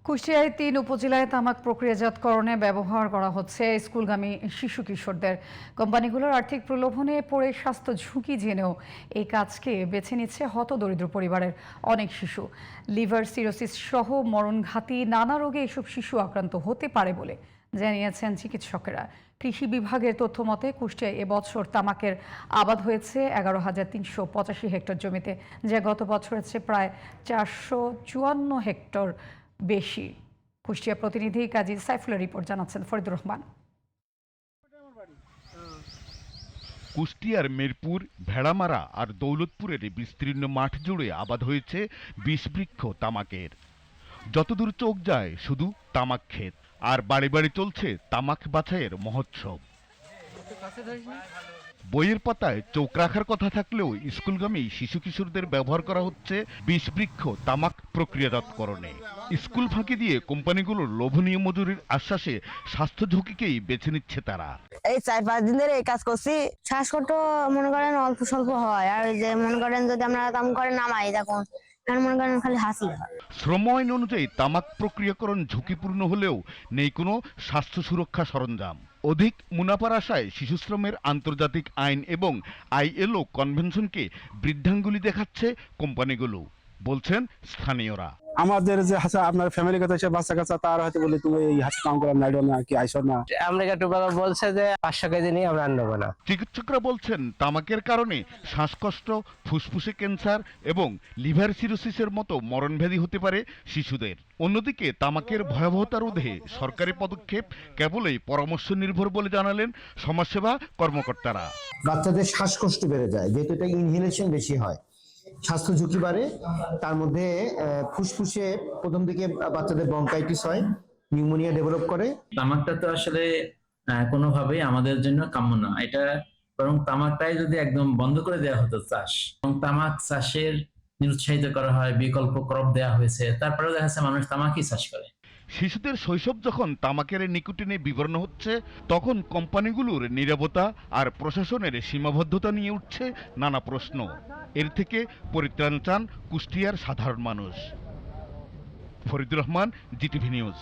কুষ্টিয়ায় ৩ উপজেলায় তামাক প্রক্রিয়াজাতকরণে ব্যবহার করা হচ্ছে স্কুলগামী শিশু কিশোরদের। কোম্পানিগুলোর আর্থিক প্রলোভনে পড়ে স্বাস্থ্য ঝুঁকি জেনেও এই কাজকে বেছে নিচ্ছে হতদরিদ্র পরিবারের অনেক শিশু। লিভার সিরোসিস সহ মরণঘাতী নানা রোগে এসব শিশু আক্রান্ত হতে পারে বলে জানিয়েছেন চিকিৎসকেরা। কৃষি বিভাগের তথ্য মতে কুষ্টিয়ায় এবছর তামাকের আবাদ হয়েছে ১১,৩৮৫ হেক্টর জমিতে, যা গত বছরের চেয়ে প্রায় ৪৫৪ হেক্টর বেশি। কুষ্টিয়া প্রতিনিধি কাজী সাইফুলের রিপোর্ট, জানাচ্ছেন ফরিদুর রহমান। কুষ্টিয়ার মিরপুর, ভেড়ামারা আর দৌলতপুরের বিস্তীর্ণ মাঠ জুড়ে আবাদ হয়েছে ২০ বৃক্ষ তামাকের। যতদূর চোখ যায় শুধু তামাক ক্ষেত, আর বাড়ি বাড়ি চলছে তামাক বাছাইয়ের মহোৎসব। বইয়ের পাতায় চোখ রাখার কথা থাকলেও স্কুলগামী শিশু কিশোরদের ব্যবহার করা হচ্ছে ২০ বৃক্ষ তামাক প্রক্রিয়াজাতকরণে। স্কুল ফাঁকি দিয়ে কোম্পানিগুলোর লোভনীয় মজুরির আশ্বাসে স্বাস্থ্য ঝুঁকিকেই বেছে নিচ্ছে তারা। এই ৪-৫ দিন ধরে এই কাজ করছি। শ্বাসকষ্ট মনে করেন অল্প স্বল্প হয়, আর যে মনে করেন যদি আমরা কাম করে নামাই তখন মনে করেন খালি হাসি হয়। শ্রম আইন অনুযায়ী তামাক প্রক্রিয়াকরণ ঝুঁকিপূর্ণ হলেও নেই কোনো স্বাস্থ্য সুরক্ষা সরঞ্জাম। অধিক মুনাফার আশায় শিশু শ্রমের আন্তর্জাতিক আইন এবং ILO কনভেনশনকে বৃদ্ধাঙ্গুলি দেখাচ্ছে কোম্পানিগুলো, বলছেন স্থানীয়রা। আমাদের যে হাসা আপনার ফ্যামিলি কথা বাচ্চা কাচ্চা তার হয়তো বলি তুমি এই হাসা কাম করার নাইডো না কি আইসো না। আমেরিকা টুবাকা বলছে যে 500 কেজি নিয়ে আমরা নেবো না। চিকিৎসকরা বলছেন তামাকের কারণে শ্বাসকষ্ট, ফুসফুসে ক্যান্সার এবং লিভার সিরোসিসের মতো মরণব্যাধি হতে পারে শিশুদের। অন্যদিকে তামাকের ভয়াবহতা রোধে সরকারি পদক্ষেপ কেবলই পরামর্শ নির্ভর বলে জানালেন সমাজসেবা কর্মকর্তারা। বাচ্চাদের শ্বাসকষ্ট বেড়ে যায়, যেহেতু এটা ইনহেলেশন বেশি হয়, স্বাস্থ্য ঝুঁকি বাড়ে। তার মধ্যে ফুসফুসে প্রথম দিকে বাচ্চাদের ব্রঙ্কাইটিস হয়, নিউমোনিয়া ডেভেলপ করে। তামাকটা তো আসলে কোনোভাবেই আমাদের জন্য কাম্য না। এটা বরং তামাকটাই যদি একদম বন্ধ করে দেওয়া হতো চাষ, এবং তামাক চাষের নিরুৎসাহিত করা হয়, বিকল্প ক্রপ দেওয়া হয়েছে, তারপরেও দেখা যাচ্ছে মানুষ তামাকই চাষ করে। শিশুদের শৈশব যখন তামাকের নিকোটিনে বিবর্ণ হচ্ছে, তখন কোম্পানিগুলোর নীরবতা আর প্রশাসনের সীমাবদ্ধতা নিয়ে উঠছে নানা প্রশ্ন। এর থেকে পরিত্রাণ চান কুষ্টিয়ার সাধারণ মানুষ। Faridur Rahman, GTV news.